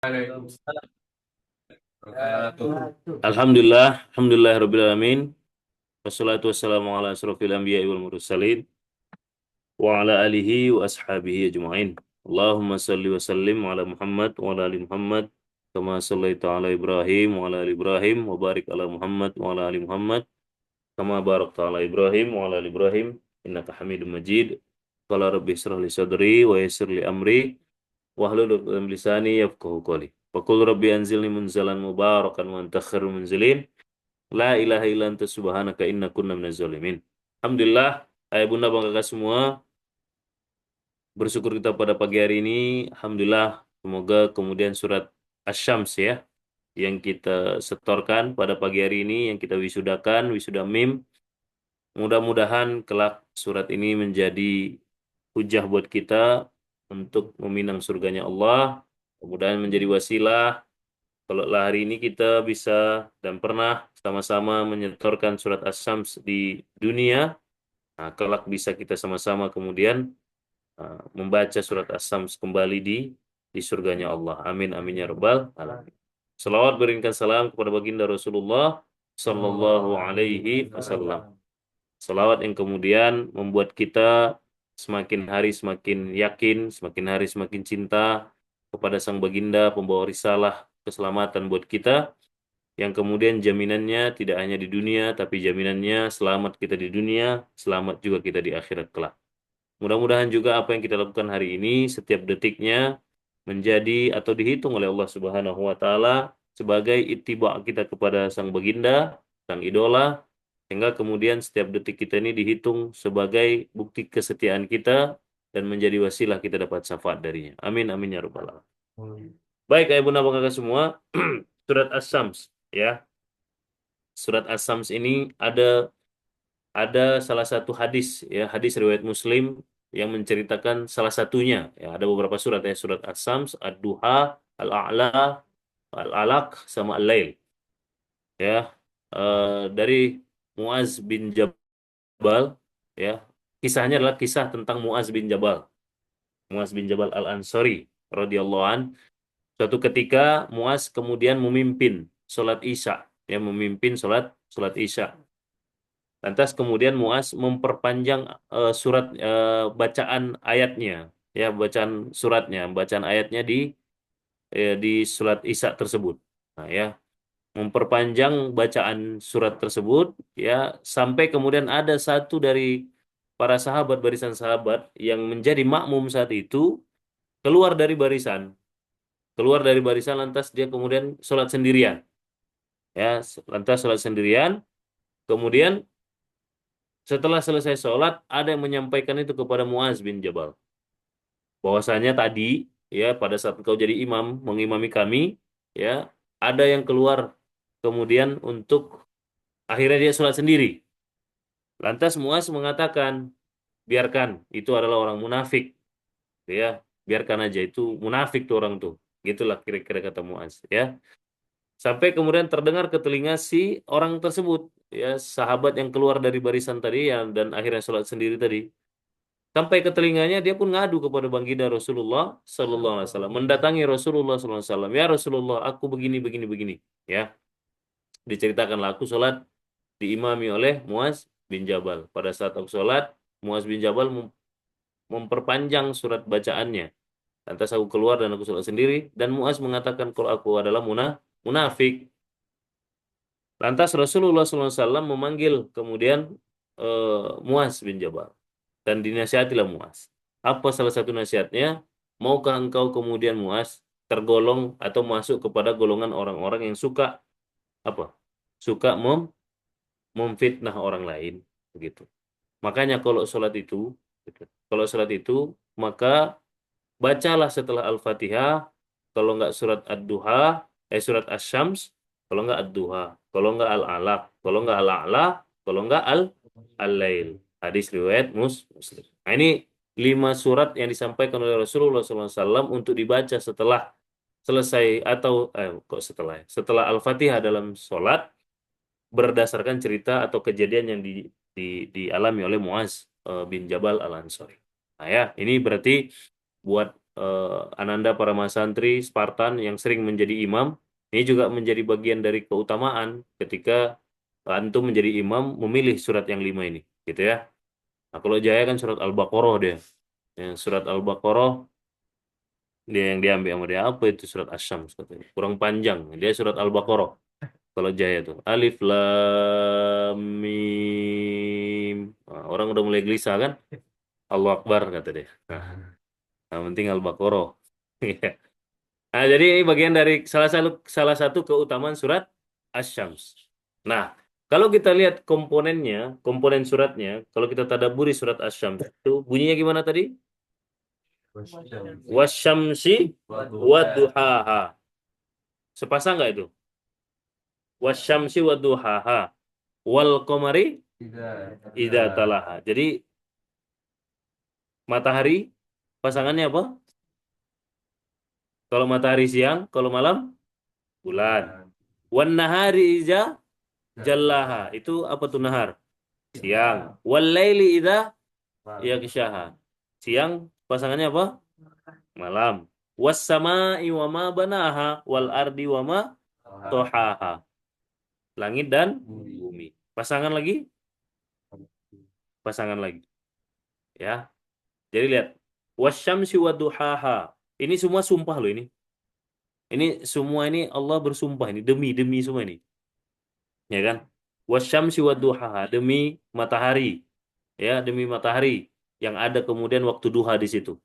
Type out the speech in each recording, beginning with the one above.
Rabbil alamin. Wassalatu wassalamu ala asrofil anbiya'i wal mursalin wa ala alihi wa ashabihi ajma'in. Allahumma salli wa sallim ala Muhammad wa ala ali Muhammad kama sallaita ala Ibrahim wa ala ali Ibrahim wa barik ala Muhammad wa ala ali Muhammad kama barakta ala Ibrahim wa ala ali Ibrahim innaka Hamidum Majid. Qala rabbi israh li sadri wa yassir li amri wahlul 'uqdatam min lisani yafqahu qawli. Faqul rabbi anzilni munzalan mubarakan wa anta khairul munzilin. La ilaha illa anta subhanaka inna kunna minaz zalimin. Alhamdulillah, ayah bunda bang kakak semua, bersyukur kita pada pagi hari ini. Alhamdulillah, semoga kemudian surat Asy-Syams ya, yang kita setorkan pada pagi hari ini, yang kita wisudakan, wisuda mim. Mudah-mudahan kelak surat ini menjadi hujah buat kita untuk meminang surganya Allah. Kemudian menjadi wasilah kalau hari ini kita bisa dan pernah sama-sama menyetorkan surat Asy-Syams di dunia, nah, kelak bisa kita sama-sama kemudian membaca surat Asy-Syams kembali di surganya Allah. Amin amin ya rabbal alamin. Selawat berikan salam kepada baginda Rasulullah Sallallahu Alaihi Wasallam. Selawat yang kemudian membuat kita semakin hari semakin yakin, semakin hari semakin cinta kepada sang baginda pembawa risalah keselamatan buat kita, yang kemudian jaminannya tidak hanya di dunia, tapi jaminannya selamat kita di dunia, selamat juga kita di akhirat kelak. Mudah-mudahan juga apa yang kita lakukan hari ini, setiap detiknya menjadi atau dihitung oleh Allah Subhanahu wa Ta'ala sebagai ittiba kita kepada sang baginda, sang idola, sehingga kemudian setiap detik kita ini dihitung sebagai bukti kesetiaan kita dan menjadi wasilah kita dapat syafaat darinya. Amin amin ya rabbal alamin. Baik, ayah bunda bapak semua, surat Asy-Syams ya. Surat Asy-Syams ini ada salah satu hadis ya, hadis riwayat Muslim yang menceritakan salah satunya ya. Ada beberapa surat ya, surat Asy-Syams, Ad-Duha, Al-A'la, Al-Alaq sama Al-Lail ya. Dari Muaz bin Jabal ya. Kisahnya adalah kisah tentang Muaz bin Jabal. Muaz bin Jabal Al-Ansari radhiyallahu an. Suatu ketika Muaz kemudian memimpin sholat Isya, ya memimpin sholat Isya. Lantas kemudian Muaz memperpanjang bacaan ayatnya, ya bacaan suratnya, bacaan ayatnya di surat Isya tersebut. Nah, ya memperpanjang bacaan surat tersebut ya sampai kemudian ada satu dari para sahabat, barisan sahabat yang menjadi makmum saat itu keluar dari barisan lantas dia kemudian sholat sendirian ya, lantas sholat sendirian. Kemudian setelah selesai sholat ada yang menyampaikan itu kepada Muaz bin Jabal bahwasanya tadi ya pada saat engkau jadi imam mengimami kami ya, ada yang keluar kemudian untuk akhirnya dia sholat sendiri. Lantas Muaz mengatakan, biarkan, itu adalah orang munafik, ya, biarkan aja itu munafik tuh orang tuh, gitulah kira-kira kata Muaz, ya. Sampai kemudian terdengar ke telinga si orang tersebut, ya, sahabat yang keluar dari barisan tadi yang dan akhirnya sholat sendiri tadi. Sampai ke telinganya dia pun ngadu kepada baginda Rasulullah Sallallahu Alaihi Wasallam, mendatangi Rasulullah Sallallahu Alaihi Wasallam, ya Rasulullah, aku begini begini begini, ya. Diceritakanlah aku sholat diimami oleh Muaz bin Jabal. Pada saat aku sholat, Muaz bin Jabal memperpanjang surat bacaannya. Lantas aku keluar dan aku sholat sendiri. Dan Muaz mengatakan kalau aku adalah munafik. Lantas Rasulullah SAW memanggil kemudian Muaz bin Jabal. Dan dinasihatilah Muaz. Apa salah satu nasihatnya? Maukah engkau kemudian Muaz tergolong atau masuk kepada golongan orang-orang yang suka apa? Suka memfitnah orang lain, begitu. Makanya kalau sholat itu maka bacalah setelah Al-Fatihah, kalau nggak surat Ad-Duha, surat Asy-Syams, kalau nggak Ad-Duha, kalau nggak Al-Alaq, kalau nggak Al-A'la, kalau nggak Al-Lail. Hadis riwayat Muslim. Nah, ini 5 surat yang disampaikan oleh Rasulullah SAW untuk dibaca setelah selesai atau kok setelah Al-Fatihah dalam sholat, berdasarkan cerita atau kejadian yang dialami oleh Muaz bin Jabal Al-Ansari. Nah ya, ini berarti buat Ananda para santri Spartan yang sering menjadi imam, ini juga menjadi bagian dari keutamaan ketika antum menjadi imam memilih surat yang 5 ini, gitu ya. Nah, kalau Jaya kan surat Al-Baqarah dia. Yang surat Al-Baqarah dia yang diambil sama dia apa itu surat Asy-Syams katanya. Kurang panjang. Dia surat Al-Baqarah. Kalau Jaya tuh Alif Lam Mim. Nah, orang udah mulai gelisah kan? Allahu Akbar kata dia. Nah, penting Al-Baqarah. Nah, jadi ini bagian dari salah satu keutamaan surat Asy-Syams. Nah, kalau kita lihat komponennya, komponen suratnya, kalau kita tadaburi surat Asy-Syams itu bunyinya gimana tadi? Wasyamsi waduhaha. Sepasang nggak itu? Wasyamsi waduhaha. Wal qamari idza talaha. Jadi matahari pasangannya apa? Kalau matahari siang, kalau malam bulan. Wan nahari idza jallaha. Itu apa tuh nahar? Siang. Wal laili idza yaghshaha. Siang pasangannya apa? Malam. Was sama'i wa ma banaha wal ardi wa ma tohaha. Langit dan bumi. Pasangan lagi? Pasangan lagi. Ya. Jadi lihat. Wasyamsi wa duhaha. Ini semua sumpah loh ini. Ini semua ini Allah bersumpah ini demi semua ini. Ya kan? Wasyamsi wa duhaha, demi matahari. Ya, demi matahari yang ada kemudian waktu duha di situ.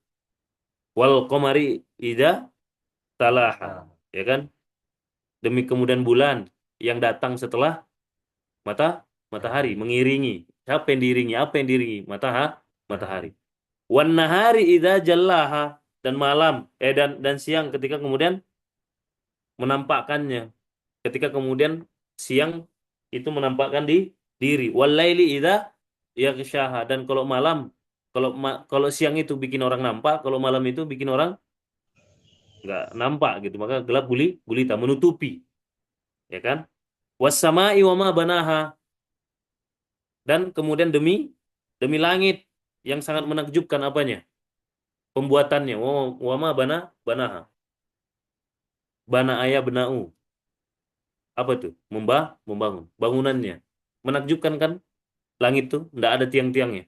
Wal qamari idza talaha. Ya kan? Demi kemudian bulan yang datang setelah matahari mengiringi. Siapa yang diiringi? Apa yang diiringi? Matahari. Wan nahari idza jallaha, dan malam dan siang ketika kemudian menampakkannya. Ketika kemudian siang itu menampakkan diri. Wal laili idza yaghshaha, dan kalau malam kalau siang itu bikin orang nampak, kalau malam itu bikin orang nggak nampak gitu. Maka gelap gulita menutupi, ya kan? Was sama'i wa ma banaha, dan kemudian demi langit yang sangat menakjubkan apanya? Pembuatannya. Wa ma banaha. Bana ayah benau. Apa tuh? Membangun. Bangunannya. Menakjubkan kan? Langit tuh nggak ada tiang-tiangnya.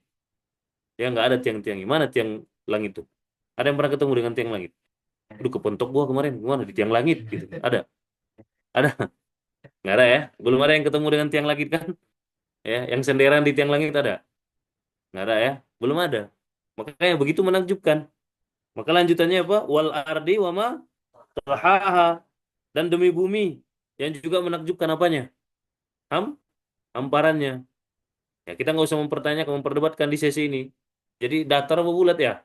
Ya nggak ada tiang-tiangnya. Mana tiang langit tuh? Ada yang pernah ketemu dengan tiang langit? Aduh, kepentok gua kemarin. Gimana di tiang langit gitu? Ada? Ada? Nggak ada ya? Belum ada yang ketemu dengan tiang langit kan? Ya, yang senderan di tiang langit ada? Nggak ada ya? Belum ada. Makanya begitu menakjubkan. Maka lanjutannya apa? Wal ardi wa ma tahaha, dan demi bumi yang juga menakjubkan apanya? Ham Hamparannya. Ya, kita nggak usah mempertanyakan, memperdebatkan di sesi ini. Jadi datar apa bulat ya?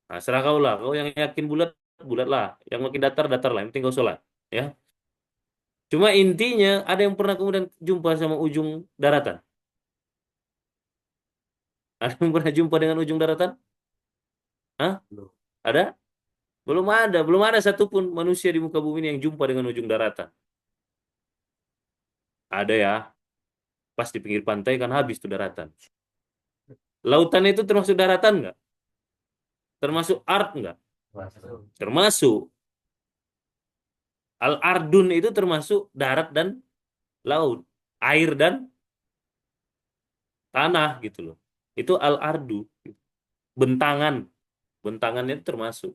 Nah, serah kau lah. Kau yang yakin bulat, bulat lah. Yang makin datar lah. Yang penting kau sholat. Ya. Cuma intinya ada yang pernah kemudian jumpa sama ujung daratan. Ada yang pernah jumpa dengan ujung daratan? Hah? Ada? Belum ada. Belum ada satupun manusia di muka bumi ini yang jumpa dengan ujung daratan. Ada ya. Pas di pinggir pantai kan habis tuh daratan. Lautan itu termasuk daratan nggak? Termasuk art nggak? Termasuk. Al-Ardun itu termasuk darat dan laut. Air dan tanah gitu loh. Itu Al-Ardu. Bentangan. Bentangannya itu termasuk.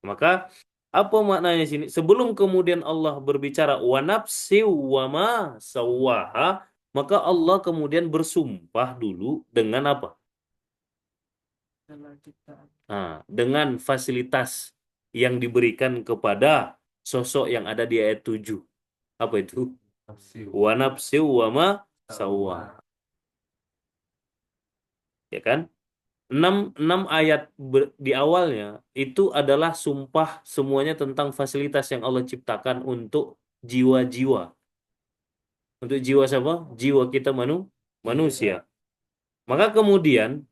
Maka apa maknanya sini? Sebelum kemudian Allah berbicara wa nafsi wa ma sawwaha, maka Allah kemudian bersumpah dulu dengan apa? Nah, dengan fasilitas yang diberikan kepada sosok yang ada di ayat 7. Apa itu? Wa nafsi wa ma sawwaha. Ya kan? Enam ayat di awalnya itu adalah sumpah semuanya tentang fasilitas yang Allah ciptakan untuk jiwa-jiwa. Untuk jiwa siapa? Jiwa kita manusia. Maka kemudian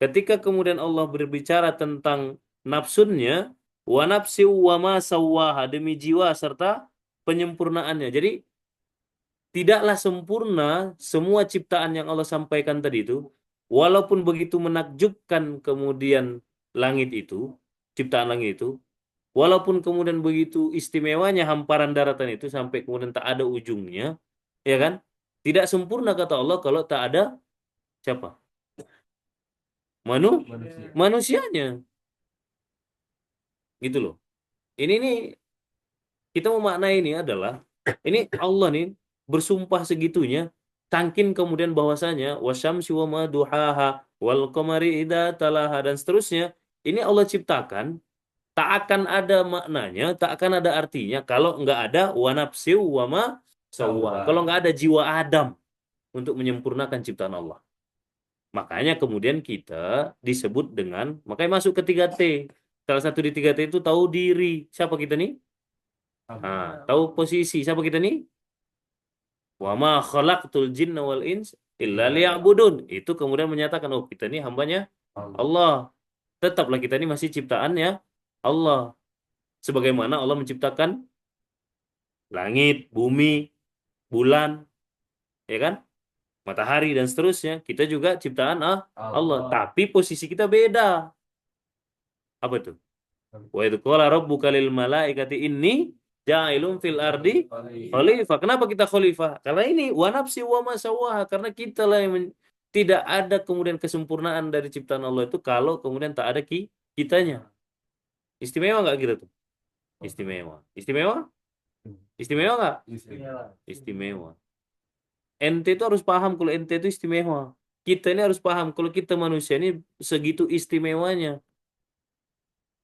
ketika kemudian Allah berbicara tentang nafsunnya, wa nafsi wa ma sawwaha, demi jiwa serta penyempurnaannya. Jadi tidaklah sempurna semua ciptaan yang Allah sampaikan tadi itu, walaupun begitu menakjubkan kemudian langit itu, ciptaan langit itu, walaupun kemudian begitu istimewanya hamparan daratan itu sampai kemudian tak ada ujungnya, ya kan? Tidak sempurna kata Allah kalau tak ada siapa? Manusianya, gitu loh. Ini nih kita memaknai ini adalah ini Allah nih bersumpah segitunya, tangkin kemudian bahwasanya wasyamsi wa ma duhaha wal qamari idza talaha dan seterusnya. Ini Allah ciptakan tak akan ada maknanya, tak akan ada artinya kalau nggak ada wa nafsi wa ma sawwa. Kalau nggak ada jiwa Adam untuk menyempurnakan ciptaan Allah. Makanya kemudian kita disebut dengan, makanya masuk ke 3T. Salah satu di 3T itu tahu diri. Siapa kita nih? Nah, tahu posisi. Siapa kita nih? Wa ma khalaqtul jinna wal ins illa liya'budun. Itu kemudian menyatakan, oh kita ini hambanya Allah. Tetaplah kita ini masih ciptaannya Allah. Sebagaimana Allah menciptakan langit, bumi, bulan, ya kan? Matahari dan seterusnya. Kita juga ciptaan Allah. Tapi posisi kita beda. Apa itu? Wa idh qala rabbuka lil malaikati inni ja'ilun fil ardi khalifah. Kenapa kita khalifah? Karena ini wa nafsi wa ma sawaha. Karena kita lah yang tidak ada kemudian kesempurnaan dari ciptaan Allah itu kalau kemudian tak ada kitanya. Istimewa nggak kita tuh? Istimewa. Istimewa? Istimewa nggak? Istimewa. Ente itu harus paham kalau ente itu istimewa. Kita ini harus paham kalau kita manusia ini segitu istimewanya.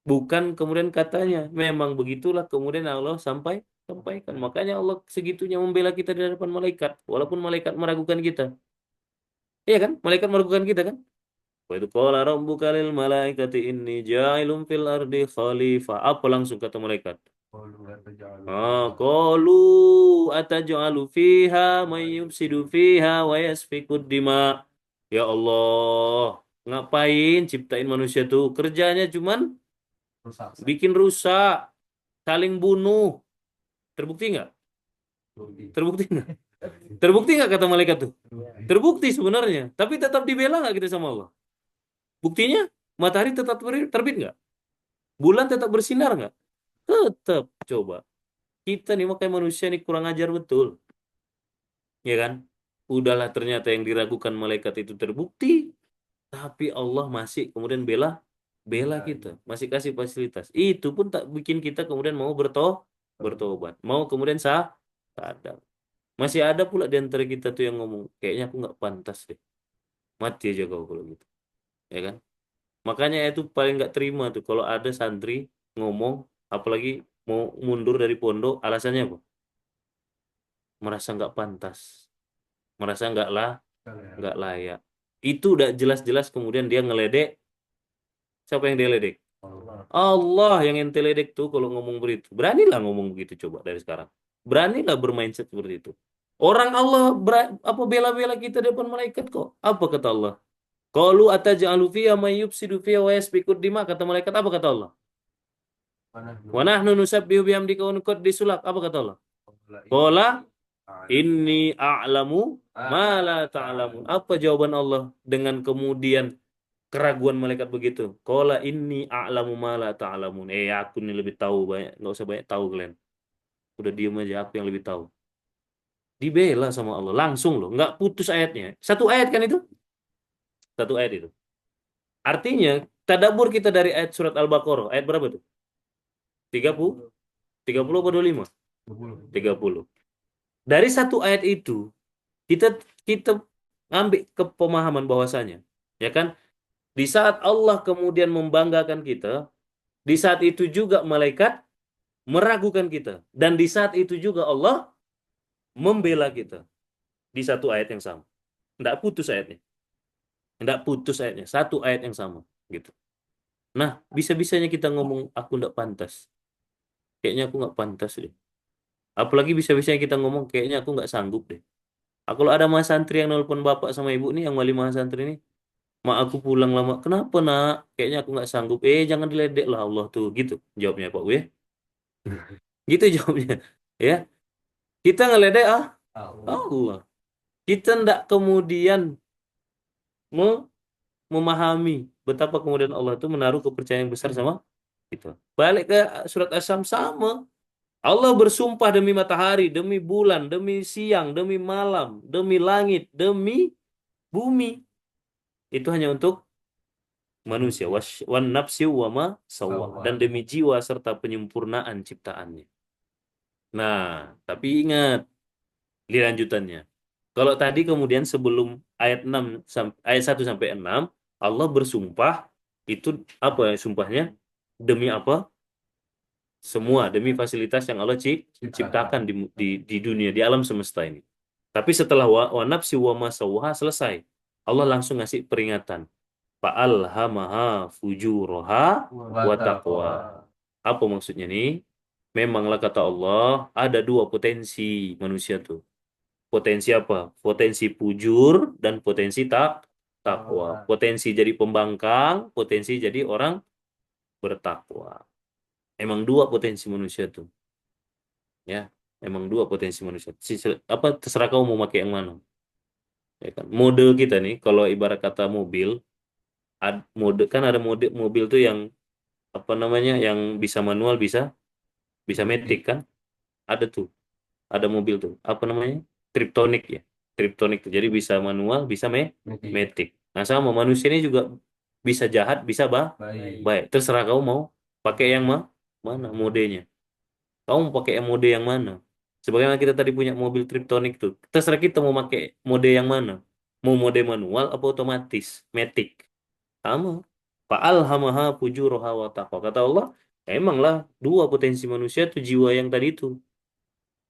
Bukan kemudian katanya. Memang begitulah kemudian Allah sampaikan. Makanya Allah segitunya membela kita di hadapan malaikat. Walaupun malaikat meragukan kita. Iya kan? Malaikat meragukan kita kan? Wa idh qala rabbuka lil malaikati inni ja'ilun fil ardi khalifah. Apa langsung kata malaikat? Qalu ataj'alu fiha may yufsidu fiha wa yasfikud dima. Ya Allah, ngapain ciptain manusia tuh? Kerjanya cuman bikin rusak, saling bunuh. Terbukti nggak? Terbukti nggak? Terbukti nggak kata malaikat tuh? Terbukti sebenarnya. Tapi tetap dibela nggak kita sama Allah? Buktinya, matahari tetap terbit nggak? Bulan tetap bersinar nggak? Tetap. Coba. Kita nih makanya manusia nih kurang ajar betul. Ya kan? Udahlah ternyata yang diragukan malaikat itu terbukti. Tapi Allah masih kemudian bela kita. Masih kasih fasilitas. Itu pun tak bikin kita kemudian mau bertobat. Mau kemudian sadar. Masih ada pula di antara kita tuh yang ngomong, kayaknya aku nggak pantas deh. Mati aja kau kalau gitu. Ya kan? Makanya itu paling nggak terima tuh kalau ada santri ngomong, apalagi mau mundur dari pondok, alasannya apa? Merasa nggak pantas, merasa nggak layak. Itu udah jelas-jelas kemudian dia ngeledek. Siapa yang dia ledek? Allah yang ente ledek tuh kalau ngomong begitu. Beranilah ngomong begitu coba dari sekarang. Beranilah bermindset seperti itu. Orang Allah apa bela-bela kita di depan malaikat kok? Apa kata Allah? Qalu ataj'alu fiha may yufsidu fiha wa yasfiku dima, kata malaikat, apa kata Allah? Wa nahnu nusabbihu bihamdika wa nuqaddisu lak, apa kata Allah? Qala inni a'lamu ma la ta'lamun. Apa jawaban Allah dengan kemudian keraguan malaikat begitu? Qala inni a'lamu ma la ta'lamun. Aku ini lebih tahu banyak, nggak usah banyak tahu kalian. Udah diem aja, aku yang lebih tahu. Dibela sama Allah langsung loh, nggak putus ayatnya. Satu ayat kan itu? Satu ayat itu. Artinya, tadabbur kita dari ayat surat Al-Baqarah, ayat berapa tuh? 30? 30 atau 25? 30. Dari satu ayat itu, kita kita ngambil ke pemahaman bahwasanya, ya kan? Di saat Allah kemudian membanggakan kita, di saat itu juga malaikat meragukan kita. Dan di saat itu juga Allah membela kita. Di satu ayat yang sama. Tidak putus ayatnya. Tidak putus ayatnya. Satu ayat yang sama. Gitu. Nah, bisa-bisanya kita ngomong, aku tidak pantas. Kayaknya aku nggak pantas deh. Apalagi bisa-bisanya kita ngomong, kayaknya aku nggak sanggup deh. Kalau ada mas santri yang nelpon bapak sama ibu nih, yang wali mas santri nih, mak aku pulang lama. Kenapa nak? Kayaknya aku nggak sanggup. Jangan diledek lah Allah tuh. Gitu jawabnya Pak Bu ya. Gitu jawabnya. Ya, kita ngeledek Allah. Kita ndak kemudian memahami betapa kemudian Allah itu menaruh kepercayaan besar sama Gitu. Balik ke surat Asy-Syams sama. Allah bersumpah demi matahari, demi bulan, demi siang, demi malam, demi langit, demi bumi. Itu hanya untuk manusia. Wan nafsi wa ma sawwa. Dan demi jiwa serta penyempurnaan ciptaannya. Nah, tapi ingat di lanjutannya. Kalau tadi kemudian sebelum ayat 6 ayat 1 sampai 6 Allah bersumpah itu apa ya sumpahnya? Demi apa? Semua demi fasilitas yang Allah ciptakan di dunia, di alam semesta ini. Tapi setelah wa nafsi wa ma sawwaha selesai, Allah langsung ngasih peringatan. Fa'alhamaha fujuraha wa taqwa. Apa maksudnya nih? Memanglah kata Allah, ada dua potensi manusia tuh. Potensi apa? Potensi fujur dan potensi takwa. Potensi jadi pembangkang, potensi jadi orang bertakwa. Emang dua potensi manusia tuh, ya. Emang dua potensi manusia. Apa terserah kamu mau pakai yang mana. Ya kan? Mode kita nih, kalau ibarat kata mobil, mode kan ada mode mobil tuh yang apa namanya, yang bisa manual, bisa bisa matic kan? Ada tuh, ada mobil tuh. Apa namanya? Triptonic ya. Triptonic tuh. Jadi bisa manual, bisa matic. Nah, sama manusia ini juga bisa jahat, bisa baik. Terserah kamu mau pakai yang mana modenya. Kamu mau pakai yang mode yang mana? Sebagaimana kita tadi punya mobil Triptonic tuh. Terserah kita mau pakai mode yang mana. Mau mode manual apa otomatis, matic. Sama. Fa'alhamaha fujuraha wa taqwa. Kata Allah, emanglah dua potensi manusia tuh jiwa yang tadi itu.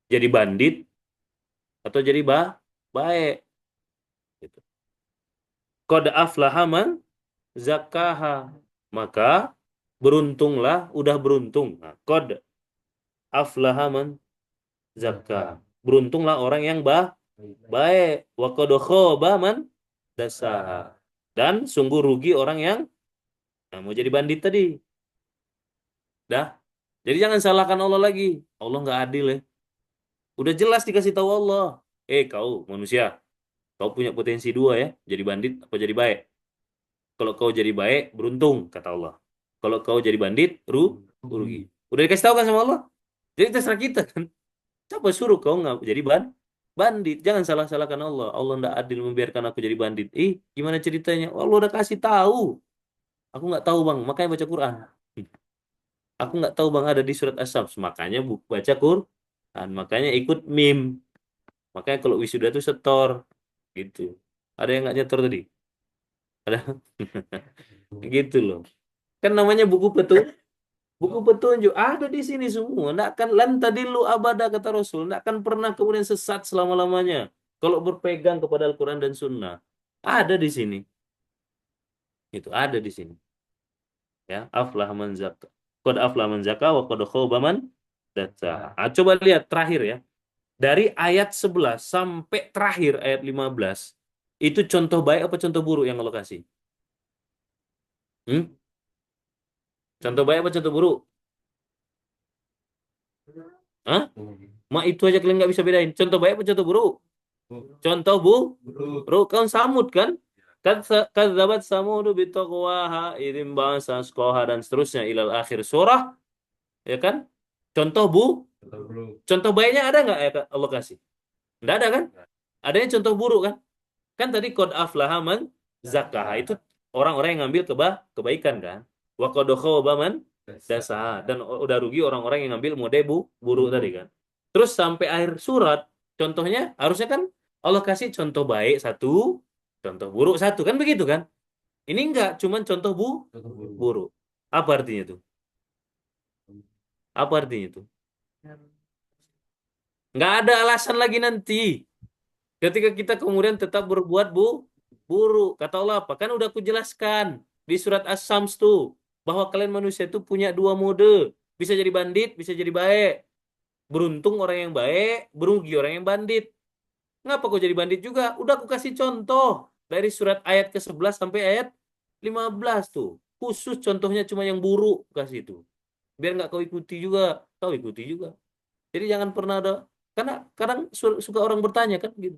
Jadi bandit atau jadi baik. Gitu. Qad aflaha man zakkaha. Maka beruntunglah, udah beruntung. Nah, qad aflaha man zakka. Beruntunglah orang yang baik. Wa qad khaba man dasaha. Dan sungguh rugi orang yang mau jadi bandit tadi. Dah. Jadi jangan salahkan Allah lagi. Allah nggak adil ya. Udah jelas dikasih tahu Allah. Kau manusia, kau punya potensi dua ya. Jadi bandit apa jadi baik. Kalau kau jadi baik, beruntung kata Allah. Kalau kau jadi bandit, rugi. Udah dikasih tahu kan sama Allah. Jadi terserah kita kan. Siapa suruh kau nggak jadi bandit? Jangan salah-salahkan Allah. Allah nggak adil membiarkan aku jadi bandit. Gimana ceritanya? Allah udah kasih tahu. Aku nggak tahu bang, makanya baca Quran. Aku nggak tahu bang ada di surat As-Sams, makanya baca Quran, makanya ikut meme, makanya kalau wisuda tuh setor, gitu. Ada yang nggak nyetor tadi? Ada, gitu loh. Kan namanya buku petunjuk ada di sini semua. Nggak akan lan tadillu abada kata Rasul, nggak akan pernah kemudian sesat selama-lamanya. Kalau berpegang kepada Al-Quran dan Sunnah, ada di sini, itu ada di sini. Ya, aflah man zakka, qad aflah man zakka wa qad khaba man dassaha. Coba lihat terakhir ya. Dari ayat 11 sampai terakhir ayat 15, itu contoh baik apa contoh buruk yang Allah kasih? Hmm? Contoh baik apa contoh buruk? Hah? Mak itu aja kalian nggak bisa bedain. Contoh baik apa contoh buruk? Contoh buruk. Kan samud kan? Kadzabat samudu bitaqwaha idim ba'sa asqaha dan seterusnya ilal akhir surah, ya kan? Contoh contoh baiknya ada nggak ayat Allah kasih? Nggak ada kan? Adanya contoh buruk kan? Kan tadi qad aflaha man zakkaha itu orang-orang yang ngambil kebaikan kan. Wa qad khaba man dasaha dan udah rugi orang-orang yang ngambil mode buruk tadi kan. Terus sampai akhir surat contohnya harusnya kan Allah kasih contoh baik satu, contoh buruk satu kan begitu kan? Ini enggak, cuman contoh buruk. Apa artinya tuh? Apa artinya tuh? Nggak ada alasan lagi nanti. Ketika kita kemudian tetap berbuat buruk, kata Allah apa? Kan udah aku jelaskan di surat As-Sams tuh bahwa kalian manusia itu punya dua mode, bisa jadi bandit, bisa jadi baik. Beruntung orang yang baik, berugi orang yang bandit. Ngapa kau jadi bandit juga? Udah aku kasih contoh dari surat ayat ke-11 sampai ayat 15 tuh. Khusus contohnya cuma yang buruk kasih itu. Biar nggak kau ikuti juga, kau ikuti juga. Jadi jangan pernah ada, karena kadang suka orang bertanya kan gitu.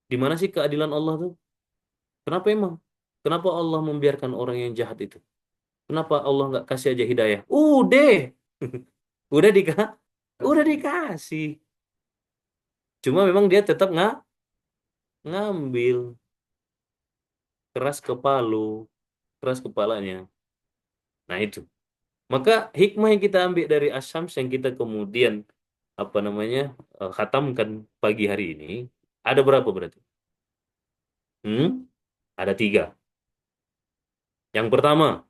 Di mana sih keadilan Allah tuh? Kenapa emang? Kenapa Allah membiarkan orang yang jahat itu? Kenapa Allah nggak kasih aja hidayah? Udah, udah udah dikasih. Cuma memang dia tetap ngambil keras keras kepalanya. Nah itu. Maka hikmah yang kita ambil dari Asyams yang kita kemudian apa namanya khatamkan pagi hari ini ada berapa berarti? Hmm? Ada tiga. Yang pertama,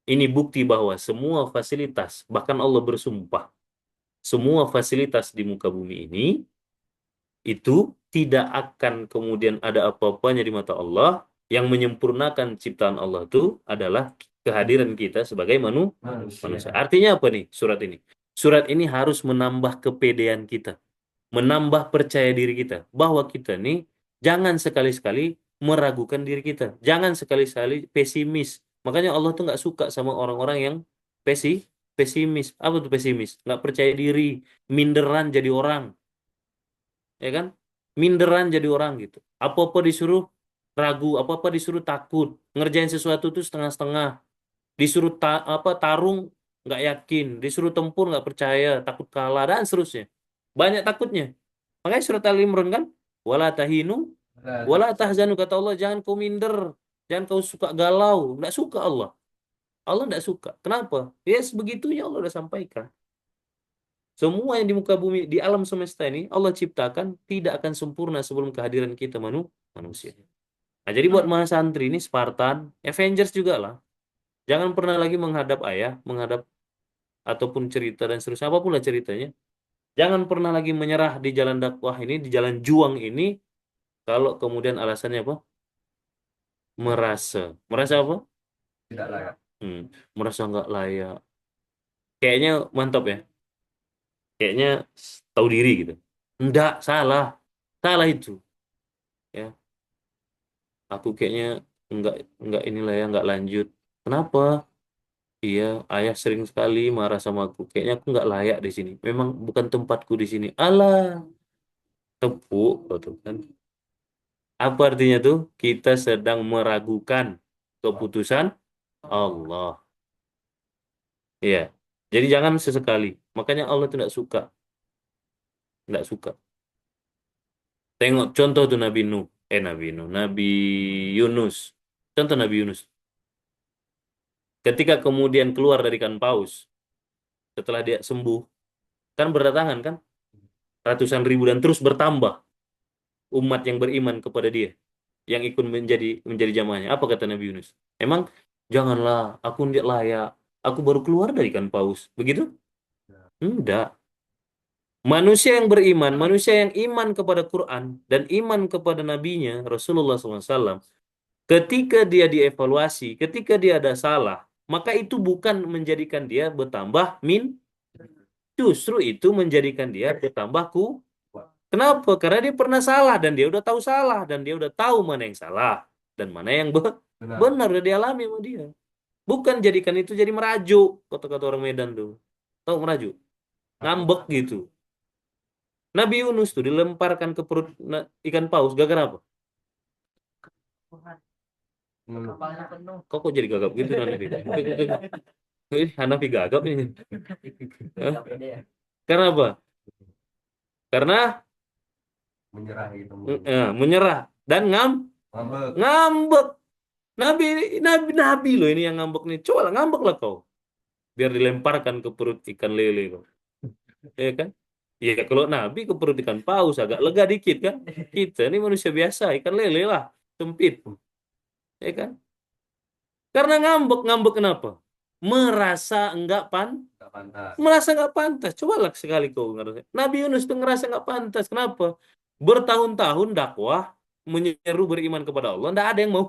ini bukti bahwa semua fasilitas, bahkan Allah bersumpah, semua fasilitas di muka bumi ini itu tidak akan kemudian ada apa-apanya di mata Allah. Yang menyempurnakan ciptaan Allah itu adalah kehadiran kita sebagai manusia. Artinya apa nih surat ini? Surat ini harus menambah kepedean kita, menambah percaya diri kita bahwa kita nih jangan sekali-sekali meragukan diri kita, jangan sekali-sekali pesimis. Makanya Allah tuh nggak suka sama orang-orang yang pesi pesimis. Apa tuh pesimis? Nggak percaya diri, minderan jadi orang, ya kan? Minderan jadi orang gitu. Apa-apa disuruh ragu, apa-apa disuruh takut, ngerjain sesuatu tuh setengah-setengah, disuruh tarung nggak yakin, disuruh tempur nggak percaya, takut kalah dan seterusnya. Banyak takutnya. Makanya surat Al-Imran kan, wala tahinu, wala tahzanu kata Allah, jangan kau minder, jangan kau suka galau, nggak suka Allah. Allah nggak suka. Kenapa? Ya sebegitunya Allah udah sampaikan. Semua yang di muka bumi, di alam semesta ini, Allah ciptakan tidak akan sempurna sebelum kehadiran kita manusia. Nah, jadi buat mahasiswa santri ini, Spartan, Avengers juga lah. Jangan pernah lagi menghadap ayah, menghadap ataupun cerita dan seterusnya, apapun lah ceritanya. Jangan pernah lagi menyerah di jalan dakwah ini, di jalan juang ini, kalau kemudian alasannya apa? Merasa. Merasa apa? Tidak layak. Hmm, merasa nggak layak. Kayaknya mantap ya. Kayaknya tahu diri gitu. Enggak, salah. Salah itu. Ya, aku kayaknya enggak enggak inilah ya, enggak lanjut. Kenapa? Iya, ayah sering sekali marah sama aku. Kayaknya aku nggak layak di sini. Memang bukan tempatku di sini. Alah, tepuk, betul kan? Apa artinya tuh? Kita sedang meragukan keputusan Allah. Iya. Jadi jangan sesekali. Makanya Allah tidak suka, tidak suka. Tengok contoh tuh Nabi Nuh, Nabi Nuh, Nabi Yunus. Contoh Nabi Yunus. Ketika kemudian keluar dari ikan paus, setelah dia sembuh, kan berdatangan kan? Ratusan ribu dan terus bertambah umat yang beriman kepada dia, yang ikut menjadi jamaahnya. Apa kata Nabi Yunus? Emang janganlah, aku tidak layak. Aku baru keluar dari ikan paus. Begitu? Enggak. Manusia yang beriman, manusia yang iman kepada Quran dan iman kepada nabinya Rasulullah SAW, ketika dia dievaluasi, ketika dia ada salah, maka itu bukan menjadikan dia bertambah justru itu menjadikan dia bertambah Kenapa? Karena dia pernah salah dan dia udah tahu salah dan dia udah tahu mana yang salah dan mana yang Benar. benar udah dialami sama dia. Bukan jadikan itu jadi merajuk, kata-kata orang Medan tuh. Tahu merajuk? Ngambek gitu. Nabi Yunus tuh dilemparkan ke perut ikan paus gara-gara apa? Mengeluh. Kok jadi gagap gitu Hanafi? Hanafi gagap ini. Hah? Karena apa? Karena Menyerah gitu. menyerah dan Ngambek. ngambek. Nabi, nabi loh ini yang ngambek nih. Coba lah ngambek lah kau. Biar dilemparkan ke perut ikan lele kau. Ya kan? Iya kalau nabi ke perut ikan paus agak lega dikit kan. Kita ini manusia biasa ikan lele lah. Sempit. Ya kan? Karena ngambek. Ngambek kenapa? Merasa enggak Gak pantas. merasa enggak pantas. Coba lah sekali kau ngerasa. Nabi Yunus tuh ngerasa enggak pantas. Kenapa? Bertahun-tahun dakwah menyeru beriman kepada Allah. Enggak ada yang mau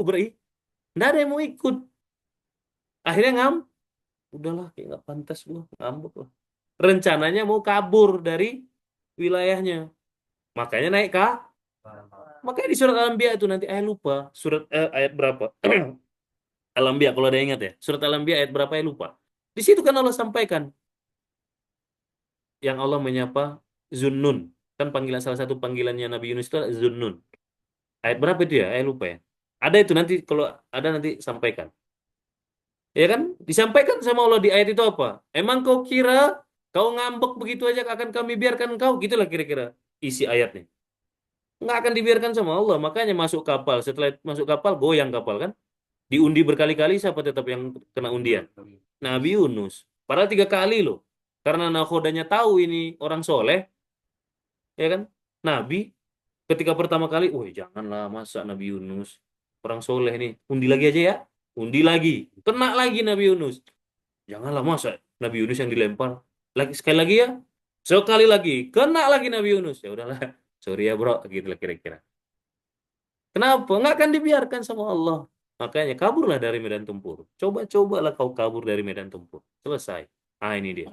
enggak ada yang mau ikut. Akhirnya udahlah kayak nggak pantas gua ngambek lah. Rencananya mau kabur dari wilayahnya. Makanya naik kah? Makanya di surat Al-Anbiya itu nanti lupa surat ayat berapa? Al-Anbiya kalau ada ingat ya. Surat Al-Anbiya ayat berapa ya lupa. Di situ kan Allah sampaikan yang Allah menyapa Zunnun. Kan panggilan salah satu panggilannya Nabi Yunus itu adalah Zunnun. Ayat berapa itu ya? Lupa ya. Ada itu nanti kalau ada nanti sampaikan. Ya kan? Disampaikan sama Allah di ayat itu apa? Emang kau kira kau ngambek begitu aja akan kami biarkan kau? Gitulah kira-kira isi ayatnya. Nggak akan dibiarkan sama Allah. Makanya masuk kapal. Setelah masuk kapal, goyang kapal kan? Diundi berkali-kali, siapa tetap yang kena undian? Nabi Yunus. Padahal 3 kali loh. Karena nakhodanya tahu ini orang soleh, ya kan? Nabi ketika pertama kali, woi janganlah masa Nabi Yunus orang soleh nih, undi lagi aja ya, undi lagi, kena lagi Nabi Yunus, janganlah masa Nabi Yunus yang dilempar, lagi sekali lagi ya, sekali lagi, kena lagi Nabi Yunus, ya udahlah, sorry ya bro, gitu lah kira-kira. Kenapa? Nggak akan dibiarkan sama Allah. Makanya kaburlah dari medan tempur. Coba-cobalah kau kabur dari medan tempur. Selesai. Ah ini dia.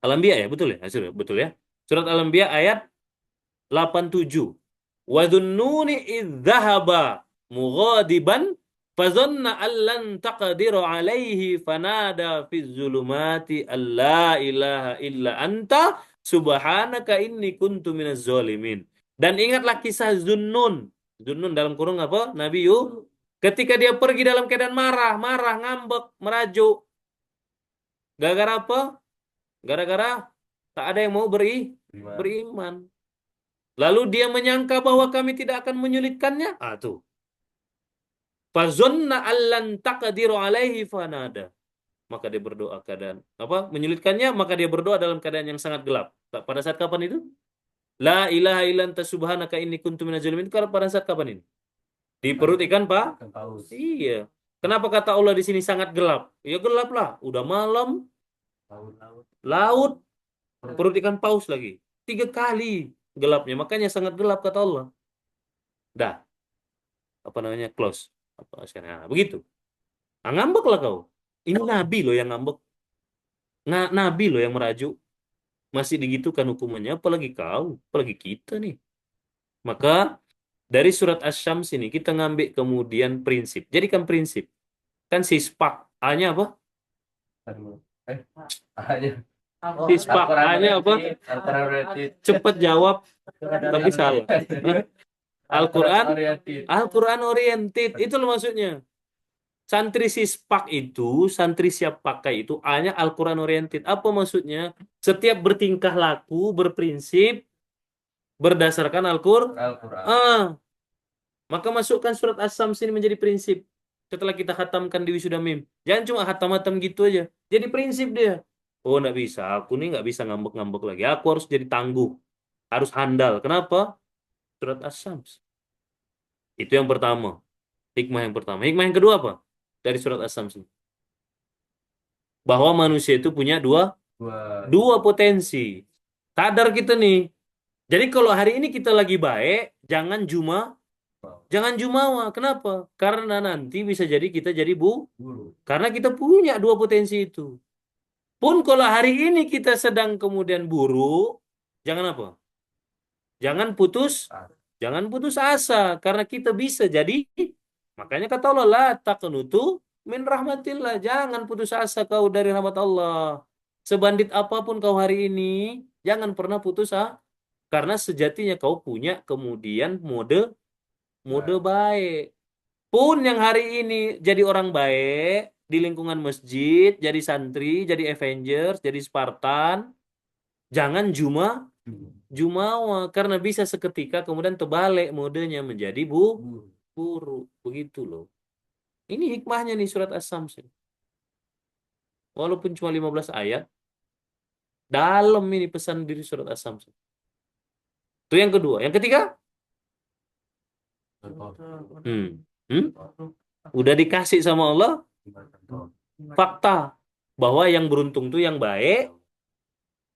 Al-Anbiya ya, betul ya? Betul ya. Surat Al-Anbiya ayat 87. Wa dhunnuni idh dhahaba mughadiban fadhanna an lan taqdiru alaihi fanada fi zulumati an la ilaha illa anta subhanaka inni kuntu minaz zalimin. Dan ingatlah kisah Zunnun. Zunnun dalam kurung apa? Nabi ketika dia pergi dalam keadaan marah, ngambek, merajuk. Gara-gara apa? Gara-gara tak ada yang mau beriman. Lalu dia menyangka bahwa kami tidak akan menyulitkannya. Ah tuh. Fazonna allan taqdiru alaihi fanada. Maka dia berdoa keadaan apa? Menyulitkannya, maka dia berdoa dalam keadaan yang sangat gelap. Pada saat kapan itu? La ilaha illa anta subhanaka inni kuntu minaz zalimin. Pada saat kapan ini? Di perut ikan, Pak? Ikan paus. Iya. Kenapa kata Allah di sini sangat gelap? Ya gelap lah. Udah malam, Laut-laut. laut, perut ikan paus lagi. 3 kali gelapnya. Makanya sangat gelap kata Allah. Dah, apa namanya? Close. Apa sekarang? Nah, begitu. Nah, ngambek lah kau. Ini Nabi loh yang ngambek. Nabi loh yang merajuk. Masih digitukan hukumannya. Apalagi kau. Apalagi kita nih. Maka dari surat Asy-Syams ini kita ngambil kemudian prinsip. Jadikan prinsip. Kan sispak. A-nya apa? Aduh. Hanya. Sispak. A-nya apa? Al-Quran oriented. Cepat jawab. Tapi salah. Al-Quran. Oriented. Al-Quran oriented. Itu loh maksudnya. Santri sispak itu, santri siap pakai itu, A-nya Al-Quran oriented. Apa maksudnya? Setiap bertingkah laku, berprinsip, berdasarkan Al-Quran. Al-Quran. Maka masukkan surat As-Sams ini menjadi prinsip. Setelah kita khatamkan di Wisuda Mim. Jangan cuma khatam-khatam gitu aja. Jadi prinsip dia. Oh, nggak bisa. Aku nih nggak bisa ngambek-ngambek lagi. Aku harus jadi tangguh. Harus handal. Kenapa? Surat As-Sams. Itu yang pertama. Hikmah yang pertama. Hikmah yang kedua apa? Dari surat As-Sams ini. Bahwa manusia itu punya dua potensi. Sadar kita nih. Jadi kalau hari ini kita lagi baik, jangan jumawa. Kenapa? Karena nanti bisa jadi kita jadi Guru. karena kita punya dua potensi itu. Pun kalau hari ini kita sedang kemudian buruk, jangan apa? Jangan putus, jangan putus asa karena kita bisa jadi. Makanya kata Allah, la taqnutu min rahmatillah. Jangan putus asa kau dari rahmat Allah. Sebandit apapun kau hari ini, jangan pernah putus asa. Karena sejatinya kau punya kemudian mode baik. Pun yang hari ini jadi orang baik di lingkungan masjid, jadi santri, jadi Avengers, jadi Spartan, jangan jumawa karena bisa seketika kemudian terbalik modenya menjadi Guru. buruk. Begitu loh. Ini hikmahnya nih surat As-Sams. Walaupun cuma 15 ayat, dalam ini pesan diri surat As-Sams. Itu yang kedua. Yang ketiga? Contoh. Hmm? Udah dikasih sama Allah Contoh. fakta bahwa yang beruntung tuh yang baik,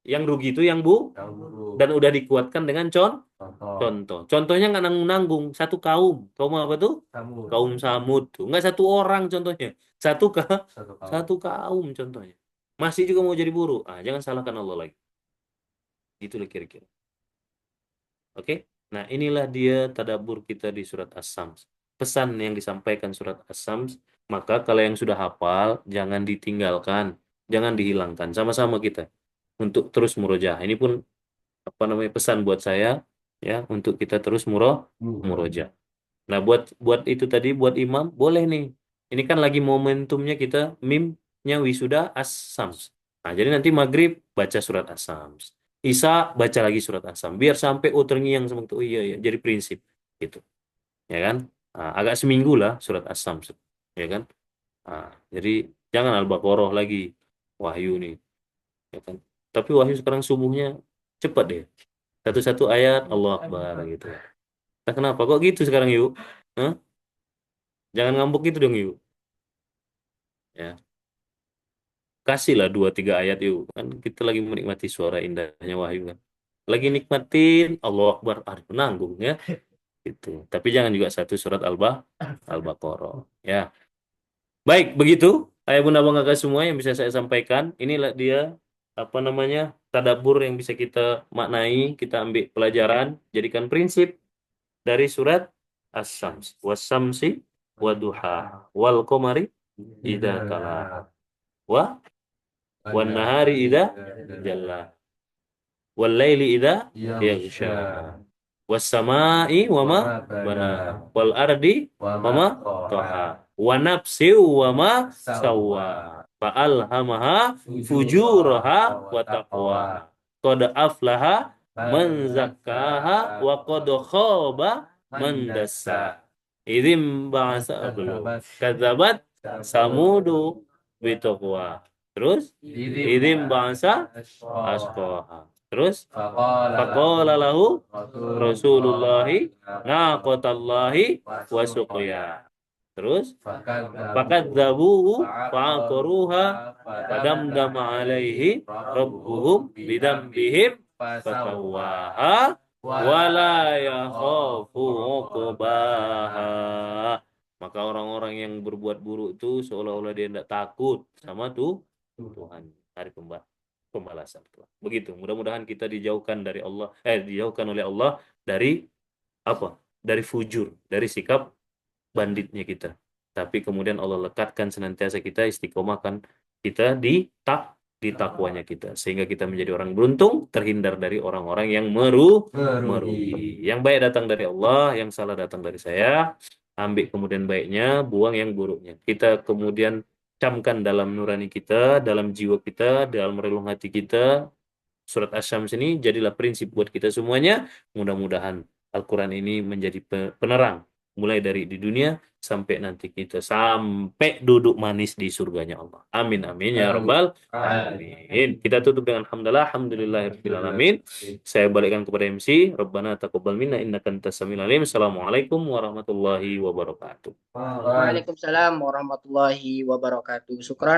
yang rugi itu yang Yang guru. dan udah dikuatkan dengan Contoh. contoh. Contohnya nggak nanggung-nanggung. Satu kaum. Kaum apa tuh? Samud. Kaum Samud tuh. Nggak satu orang contohnya. Satu Satu kaum. satu kaum contohnya. Masih juga mau jadi buruh. Jangan salahkan Allah lagi. Itulah kira-kira. Oke? Nah, inilah dia tadabbur kita di surat As-Sams. Pesan yang disampaikan surat As-Sams, maka kalau yang sudah hafal, jangan ditinggalkan, jangan dihilangkan. Sama-sama kita untuk terus murojaah. Ini pun apa namanya pesan buat saya ya untuk kita terus murojaah. Nah, buat itu tadi buat imam boleh nih Ini kan lagi momentumnya kita mimnya wisuda As-Sams. Nah, jadi nanti maghrib baca surat As-Sams. Isya baca lagi surat As-Sams. Biar sampai terngiang sama itu. Oh iya, iya. Jadi prinsip. Gitu. Ya kan? Nah, agak seminggu lah surat As-Sams. Ya kan? Nah, jadi jangan Al-Baqarah lagi. Wahyu nih. Ya kan? Tapi Wahyu sekarang subuhnya cepat deh. Satu-satu ayat, Allah Akbar gitu. Nah, kenapa? Kok gitu sekarang yuk? Hah? Jangan ngambek gitu dong yuk. Ya. Kasihlah 2-3 ayat yuk. Kan kita lagi menikmati suara indahnya Wahyu kan. Lagi nikmatin Allah Akbar. Ah, penanggung ya. Gitu. Tapi jangan juga satu surat Al-Baqarah. Ya. Baik, begitu. Ayah bunda bangga kakak semua yang bisa saya sampaikan. Inilah dia apa namanya tadabbur yang bisa kita maknai, kita ambil pelajaran, jadikan prinsip dari surat As-Sams. Was-samsi waduha wal qamari idza talaha wa wan nahari idza jalla wal laili idza yaghsha was samai wa ma bana wal ardi wa ma taha wa nafsi wa ma sawwa fa alhamaha fujuraha wa taqwa qad aflaha man zakkaha wa qad khaba man dassaha idzim ba'asa belum kadzabat samudu bitaqwa terus idzim ba'asa asqaha terus faqala lahu Rasulullahi naqatallahi wa suqya. Terus fakadzabuhu fa'aqaruha fadamdama alaihi rabbuhum bidambihim fatawwaha wala yakhafu uqbaha. Maka orang-orang yang berbuat buruk itu seolah-olah dia tidak takut sama Tuhan hari pembalasan Tuhan. Begitu. Mudah-mudahan kita dijauhkan dari Allah, dijauhkan oleh Allah dari apa? Dari fujur, dari sikap banditnya kita. Tapi kemudian Allah lekatkan senantiasa kita istiqomahkan kita di takwanya kita sehingga kita menjadi orang beruntung terhindar dari orang-orang yang merugi. Yang baik datang dari Allah, yang salah datang dari saya. Ambil kemudian baiknya, buang yang buruknya. Kita kemudian camkan dalam nurani kita, dalam jiwa kita, dalam relung hati kita. Surat Asy-Syams ini jadilah prinsip buat kita semuanya. Mudah-mudahan Al-Quran ini menjadi penerang. Mulai dari di dunia sampai nanti kita sampai duduk manis di surganya Allah. Amin, amin, ya Rabbal Alamin. Kita tutup dengan alhamdulillah, alhamdulillahirabbil alamin. Saya balikkan kepada MC. Rabbana taqabbal minna innaka antas samiul alim. Assalamualaikum warahmatullahi wabarakatuh. Waalaikumsalam warahmatullahi wabarakatuh. Syukran.